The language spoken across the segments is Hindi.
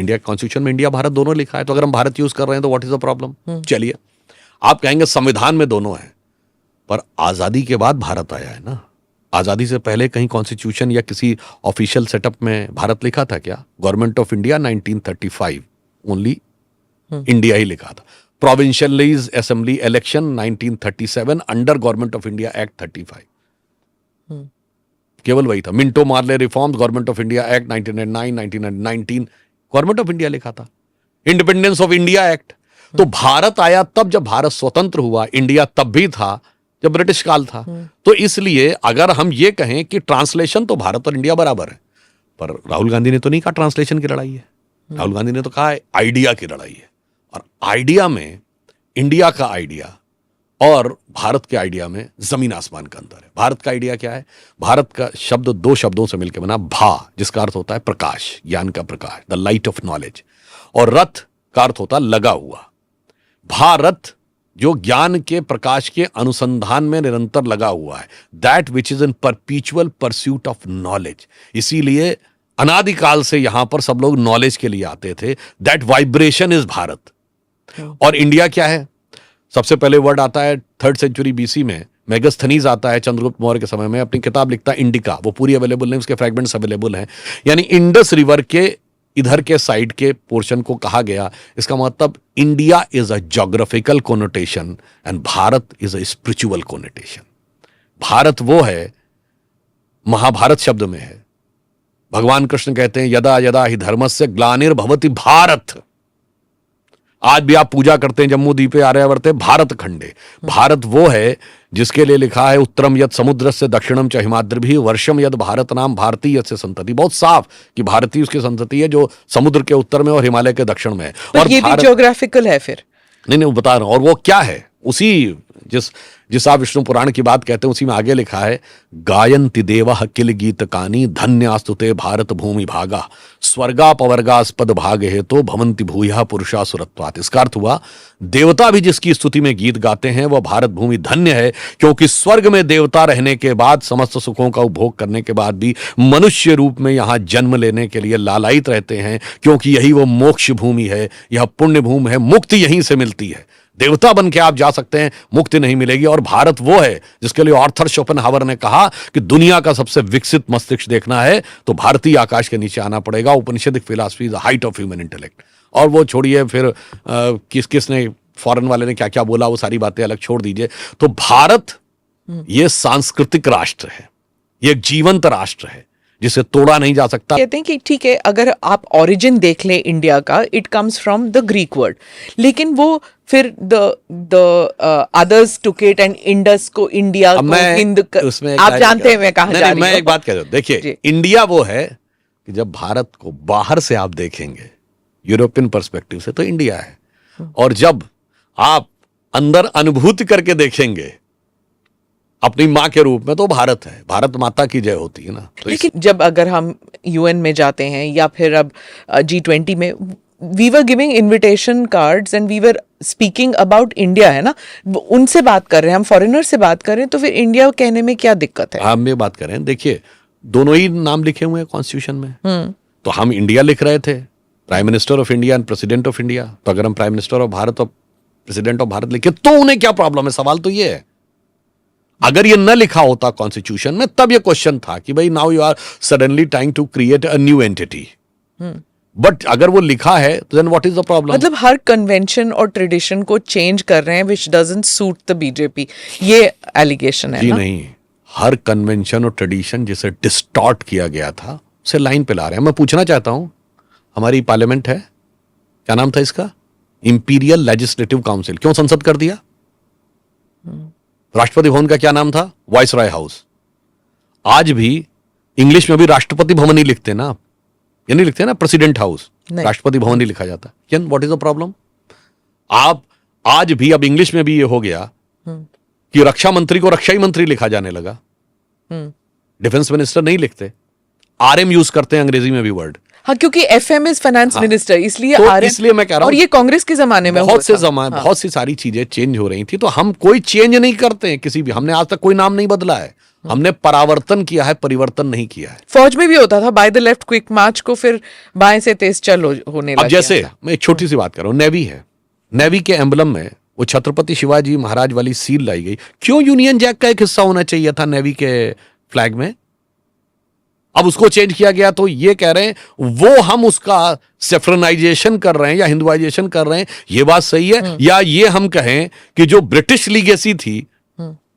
इंडिया के कॉन्स्टिट्यूशन में इंडिया भारत दोनों लिखा है, तो अगर हम भारत यूज कर रहे हैं तो व्हाट इज द प्रॉब्लम? चलिए, आप कहेंगे संविधान में दोनों है, पर आजादी के बाद भारत आया है ना। आजादी से पहले कहीं कॉन्स्टिट्यूशन या किसी ऑफिशियल सेटअप में भारत लिखा था क्या? Government of India 1935 only India ही लिखा था। Provincial assembly election 1937 under government of India act 35, केवल वही था। Minto Morley reforms government of India act 1999 1919 government of India लिखा था। इंडिपेंडेंस ऑफ इंडिया एक्ट, तो भारत आया तब जब भारत स्वतंत्र हुआ, इंडिया तब भी था जब ब्रिटिश काल था। तो इसलिए अगर हम ये कहें कि ट्रांसलेशन तो भारत और इंडिया बराबर है, पर राहुल गांधी ने तो नहीं कहा ट्रांसलेशन की लड़ाई है। राहुल गांधी ने तो कहा आइडिया की लड़ाई है, और आइडिया में इंडिया का आइडिया और भारत के आइडिया में जमीन आसमान का अंतर है। भारत का आइडिया क्या है? भारत का शब्द दो शब्दों से मिलकर बना, भा जिसका अर्थ होता है प्रकाश, ज्ञान का प्रकाश, द लाइट ऑफ नॉलेज, और रथ का अर्थ होता है लगा हुआ। भारत जो ज्ञान के प्रकाश के अनुसंधान में निरंतर लगा हुआ है, that which is in परपीचुअल pursuit of knowledge. इसीलिए अनादिकाल से यहां पर सब लोग नॉलेज के लिए आते थे। That vibration is Bharat. और इंडिया क्या है? सबसे पहले वर्ड आता है 3rd सेंचुरी बीसी में, मेगास्थनीज आता है चंद्रगुप्त मौर्य के समय में, अपनी किताब लिखता है इंडिका, वो पूरी अवेलेबल नहीं, उसके फ्रैगमेंट्स अवेलेबल हैं। यानी इंडस रिवर के इधर के साइड के पोर्शन को कहा गया। इसका मतलब India is a geographical connotation and Bharat is a spiritual connotation. Bharat वो है, महाभारत शब्द में है, भगवान कृष्ण कहते हैं यदा यदा हि धर्मस्य ग्लानिर्भवति भारत। आज भी आप पूजा करते हैं जम्मू द्वीपे आर्यावर्ते भारत खंडे। भारत वो है जिसके लिए लिखा है उत्तरम यद समुद्र से दक्षिणम च हिमाद्रिभिः वर्षम यद भारत नाम भारतीय से संतति। बहुत साफ कि भारतीय उसकी संतति है जो समुद्र के उत्तर में और हिमालय के दक्षिण में है। और ये भी ज्योग्राफिकल है फिर? नहीं, बता रहा हूं। और वो क्या है? उसी जिस आप विष्णु पुराण की बात कहते हैं उसी में आगे लिखा है गायन्ति देवः किल गीतकानि धन्यास्तुते भारत भूमि भागा स्वर्गापवर्गास्पद भाग हेतु भवन्ति भूयः पुरुषा सुरत्वात्। इसका अर्थ हुआ देवता भी जिसकी स्तुति में गीत गाते हैं वह भारत भूमि धन्य है, क्योंकि स्वर्ग में देवता रहने के बाद, समस्त सुखों का उपभोग करने के बाद भी मनुष्य रूप में यहां जन्म लेने के लिए लालायित रहते हैं, क्योंकि यही वो मोक्ष भूमि है, यह पुण्य भूमि है, मुक्ति यहीं से मिलती है। देवता बन के आप जा सकते हैं, मुक्ति नहीं मिलेगी। और भारत वो है जिसके लिए आर्थर शोपेनहावर ने कहा कि दुनिया का सबसे विकसित मस्तिष्क देखना है तो भारतीय आकाश के नीचे आना पड़ेगा। Upanishadic philosophy the height of human intellect. और वो छोड़िए, फिर किसने फॉरेन वाले ने क्या क्या बोला, वो सारी बातें अलग छोड़ दीजिए। तो भारत ये सांस्कृतिक राष्ट्र है, ये एक जीवंत राष्ट्र है जिसे तोड़ा नहीं जा सकता। कहते हैं कि ठीक है, अगर आप ओरिजिन देख लें इंडिया का, it comes from the Greek word, लेकिन वो फिर the others took it and Indus को इंडिया को हिंद आप जानते हैं मैं कहाँ जा रही हूँ। मैं एक बात कह रहा हूँ, देखिए इंडिया वो है कि जब भारत को बाहर से आप देखेंगे यूरोपियन पर्सपेक्टिव से तो इंडिया है, और जब आप अंदर अनुभूति करके देखेंगे अपनी माँ के रूप में तो भारत है। भारत माता की जय होती है ना। तो लेकिन जब अगर हम यूएन में जाते हैं या फिर अब G20 में, we were giving invitation cards and we were speaking about India, है ना, उनसे बात कर रहे हैं हम, फॉरेनर से बात कर रहे हैं, तो फिर इंडिया कहने में क्या दिक्कत है? हम ये बात कर रहे हैं, देखिए दोनों ही नाम लिखे हुए हैं कॉन्स्टिट्यूशन में। तो हम इंडिया लिख रहे थे, prime minister of India and president of India. तो अगर हम प्राइम मिनिस्टर ऑफ भारत और प्रेसिडेंट ऑफ भारत लिखे तो उन्हें क्या प्रॉब्लम है? सवाल तो ये है। अगर ये न लिखा होता कॉन्स्टिट्यूशन में तब ये क्वेश्चन था कि भाई now you are suddenly trying to create a new entity. But अगर वो लिखा है तो then what is the problem? मतलब हर कन्वेंशन और ट्रेडिशन को चेंज कर रहे हैं which doesn't suit the BJP, ये एलिगेशन है जी ना? नहीं, हर कन्वेंशन और ट्रेडिशन जिसे डिस्टॉर्ट किया गया था उसे लाइन पे ला रहे हैं। मैं पूछना चाहता हूं, हमारी पार्लियामेंट है, क्या नाम था इसका? Imperial legislative council. क्यों संसद कर दिया? राष्ट्रपति भवन का क्या नाम था? Viceroy house. आज भी इंग्लिश में भी राष्ट्रपति भवन ही लिखते ना, ये नहीं लिखते ना प्रेसिडेंट हाउस, राष्ट्रपति भवन ही लिखा जाता। Can what is the problem? आप आज भी, अब इंग्लिश में भी ये हो गया कि रक्षा मंत्री को रक्षा ही मंत्री लिखा जाने लगा, डिफेंस मिनिस्टर नहीं लिखते, आरएम यूज करते हैं अंग्रेजी में भी वर्ड। हाँ, क्योंकि एफएम इज फाइनेंस मिनिस्टर, इसलिए तो आरएम, इसलिए मैं कह रहा हूं और ये कांग्रेस के जमाने में हुआ था। बहुत सी सारी चीजें चेंज हो रही थी, तो हम कोई चेंज नहीं करते हैं किसी भी, हमने आज तक कोई नाम नहीं बदला है, हमने परावर्तन किया है, परिवर्तन नहीं किया है। फौज में भी होता था बाय द लेफ्ट क्विक मार्च को फिर बाएं से तेज चल होने लगा। अब जैसे मैं एक छोटी सी बात कर रहा हूं, नेवी है, नेवी के एम्बलम में वो छत्रपति शिवाजी महाराज वाली सील लाई गई, क्यों यूनियन जैक का एक हिस्सा होना चाहिए था नेवी के फ्लैग में? अब उसको चेंज किया गया, तो ये कह रहे हैं वो हम उसका सेफ्रनाइजेशन कर रहे हैं या हिंदुआइजेशन कर रहे हैं, ये बात सही है? या ये हम कहें कि जो ब्रिटिश लीगेसी थी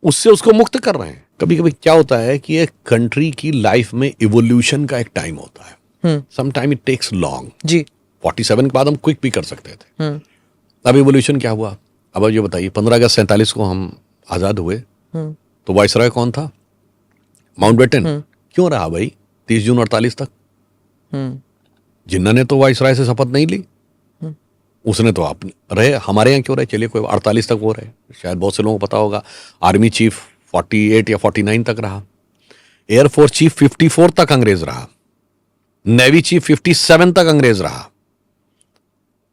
उससे उसको मुक्त कर रहे हैं? कभी कभी क्या होता है कि एक कंट्री की लाइफ में इवोल्यूशन का एक टाइम होता है, some time it takes long जी। 47 के बाद हम क्विक भी कर सकते थे। अब इवोल्यूशन क्या हुआ? अब ये बताइए, 15 अगस्त 47 को हम आजाद हुए, तो वाइसरॉय कौन था? माउंटबेटन। क्यों रहा भाई 30 जून 48 तक? जिन्ना ने तो वाइसरॉय से शपथ नहीं ली, उसने तो आप रहे, हमारे यहाँ क्यों रहे? चलिए कोई 48 तक वो रहे, शायद बहुत से लोगों को पता होगा। आर्मी चीफ 48 या 49 तक रहा, एयरफोर्स चीफ 54 तक अंग्रेज रहा, नेवी चीफ 57 तक अंग्रेज रहा,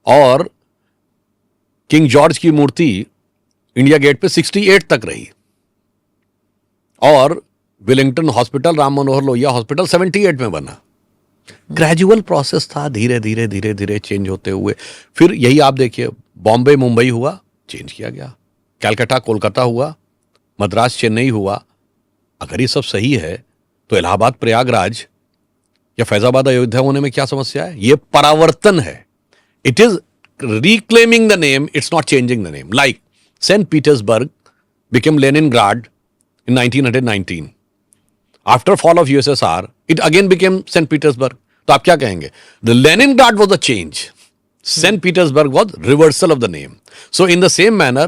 और किंग जॉर्ज की मूर्ति इंडिया गेट पे 68 तक रही, और Willingdon hospital, Ram Manohar Lohia hospital 78 में बना। ग्रेजुअल प्रोसेस था, धीरे धीरे धीरे धीरे चेंज होते हुए। फिर यही आप देखिए, बॉम्बे मुंबई हुआ, चेंज किया गया, कलकत्ता कोलकाता हुआ, मद्रास चेन्नई हुआ। अगर ये सब सही है तो इलाहाबाद प्रयागराज या फैजाबाद अयोध्या होने में क्या समस्या है? ये परावर्तन है। It is reclaiming the name, it's not changing the name. Like St. Petersburg became Leningrad in 1919. After fall of USSR, it again became St. Petersburg. तो आप क्या कहेंगे? The Leningrad was a change. St. Petersburg was reversal of the name. So in the same manner,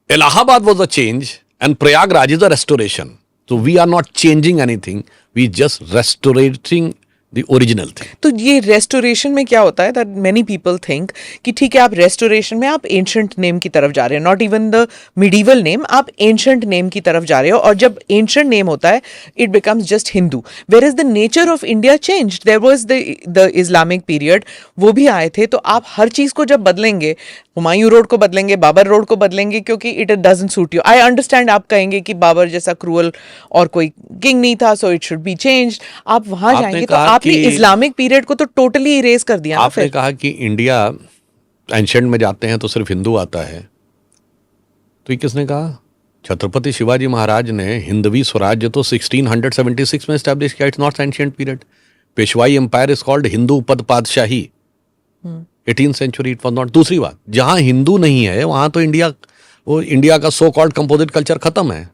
Allahabad was a change and Prayagraj is a restoration. So we are not changing anything. We just restoring the original thing. तो ये रेस्टोरेशन में क्या होता है, दैट मेनी पीपल थिंक कि ठीक है, आप रेस्टोरेशन में आप एंशंट नेम की तरफ जा रहे हो, not even the medieval name, आप एंशंट नेम की तरफ जा रहे हो, और जब एंशंट नेम होता है it becomes just Hindu. Where is the nature of India changed, there was the Islamic period, वो भी आए थे। तो आप हर चीज को जब बदलेंगे, हुमायूं रोड को बदलेंगे, बाबर रोड को बदलेंगे, क्योंकि it doesn't suit you. I understand, आप कहेंगे कि बाबर जैसा क्रूअल और कोई किंग नहीं था, so it should be changed. आप वहां जाएंगे तो आपने इस्लामिक पीरियड को तो टोटली इरेज कर दिया ना। आपने कहा कि इंडिया एंशिएंट में जाते हैं तो सिर्फ हिंदू आता है, तो ये किसने कहा? छत्रपति शिवाजी महाराज ने हिंदवी स्वराज्य तो 1676 में एस्टैब्लिश किया। It's not ancient period. Peshwai empire is called Hindu Pad Padshahi, 18th century, it was not. दूसरी बात, जहां हिंदू नहीं है वहां तो इंडिया का सो कॉल्ड कंपोजिट कल्चर खत्म है।